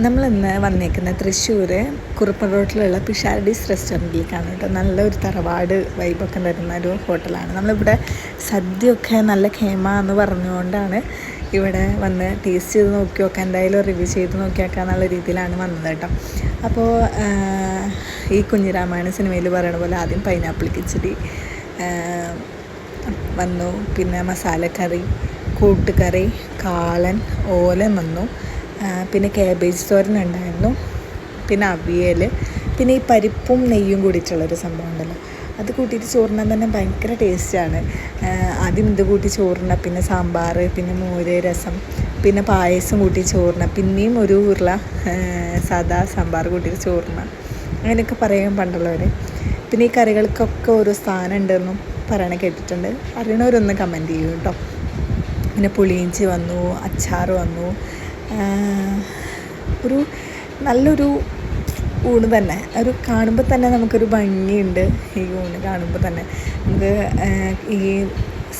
നമ്മളിന്ന് വന്നേക്കുന്ന തൃശ്ശൂർ കുറുപ്പൻ റോട്ടിലുള്ള പിഷാരഡീസ് റെസ്റ്റോറൻറ്റിലേക്കാണ് കേട്ടോ. നല്ലൊരു തറവാട് വൈബൊക്കെ തരുന്ന ഒരു ഹോട്ടലാണ്. നമ്മളിവിടെ സദ്യയൊക്കെ നല്ല ഖേമ എന്ന് പറഞ്ഞുകൊണ്ടാണ് ഇവിടെ വന്ന് ടേസ്റ്റ് ചെയ്ത് നോക്കി നോക്കാം, എന്തായാലും റിവ്യൂ ചെയ്ത് നോക്കിയാക്കാം എന്നുള്ള രീതിയിലാണ് വന്നത് കേട്ടോ. അപ്പോൾ ഈ കുഞ്ഞിരാമായണ സിനിമയിൽ പറയണ പോലെ ആദ്യം പൈനാപ്പിൾ കിച്ചടി വന്നു, പിന്നെ മസാലക്കറി, കൂട്ടുകറി, കാളൻ, ഓലൻ വന്നു, പിന്നെ കാബേജ് തോരൻ ഉണ്ടായിരുന്നു, പിന്നെ അവിയൽ, പിന്നെ ഈ പരിപ്പും നെയ്യും കൂടിയിട്ടുള്ളൊരു സംഭവം ഉണ്ടല്ലോ, അത് കൂട്ടിയിട്ട് ചോറിനാൻ തന്നെ ഭയങ്കര ടേസ്റ്റാണ്. ആദ്യം ഇത് കൂട്ടി ചോറിന, പിന്നെ സാമ്പാർ, പിന്നെ മോര്, രസം, പിന്നെ പായസം കൂട്ടി ചോറിന, പിന്നെയും ഒരു ഉരുള സാദാ സാമ്പാർ കൂട്ടിയിട്ട് ചോറിന, അങ്ങനെയൊക്കെ പറയാൻ പണ്ടുള്ളവർ. പിന്നെ ഈ കറികൾക്കൊക്കെ ഓരോ സ്ഥാനം ഉണ്ടെന്നും പറയണ കേട്ടിട്ടുണ്ട്. അറിയണവരൊന്ന് കമൻറ്റ് ചെയ്യും കേട്ടോ. പിന്നെ പുളിയിഞ്ചി വന്നു, അച്ചാർ വന്നു, ഒരു നല്ലൊരു ഊണ് തന്നെ. ഒരു കാണുമ്പോൾ തന്നെ നമുക്കൊരു ഭംഗിയുണ്ട്. ഈ ഊണ് കാണുമ്പോൾ തന്നെ നമുക്ക് ഈ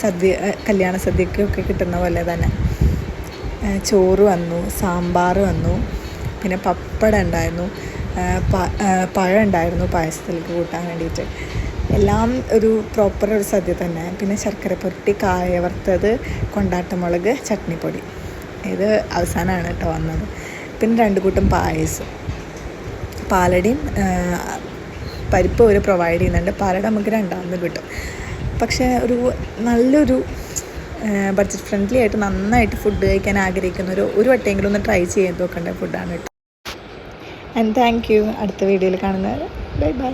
സദ്യ, കല്യാണ സദ്യക്കൊക്കെ കിട്ടുന്ന പോലെ തന്നെ ചോറ് വന്നു, സാമ്പാർ വന്നു, പിന്നെ പപ്പടം ഉണ്ടായിരുന്നു, പഴം ഉണ്ടായിരുന്നു പായസത്തിലേക്ക് കൂട്ടാൻ വേണ്ടിയിട്ട്. എല്ലാം ഒരു പ്രോപ്പർ ഒരു സദ്യ തന്നെ. പിന്നെ ശർക്കര പുരട്ടി, കായ വറുത്തത്, കൊണ്ടാട്ടമുളക്, ചട്നിപ്പൊടി, ഇത് അവസാനമാണ് കേട്ടോ വന്നത്. പിന്നെ 2 കൂട്ടം പായസം, പാലടയും പരിപ്പ് അവർ പ്രൊവൈഡ് ചെയ്യുന്നുണ്ട്. പാലട നമുക്ക് രണ്ടാമത് കിട്ടും. പക്ഷേ ഒരു നല്ലൊരു ബഡ്ജറ്റ് ഫ്രണ്ട്ലി ആയിട്ട് നന്നായിട്ട് ഫുഡ് കഴിക്കാൻ ആഗ്രഹിക്കുന്ന ഒരു വട്ടമെങ്കിലും ഒന്ന് ട്രൈ ചെയ്ത് നോക്കേണ്ട ഫുഡാണ് കേട്ടോ. And thank you. അടുത്ത വീഡിയോയിൽ കാണുന്നത്. Bye bye.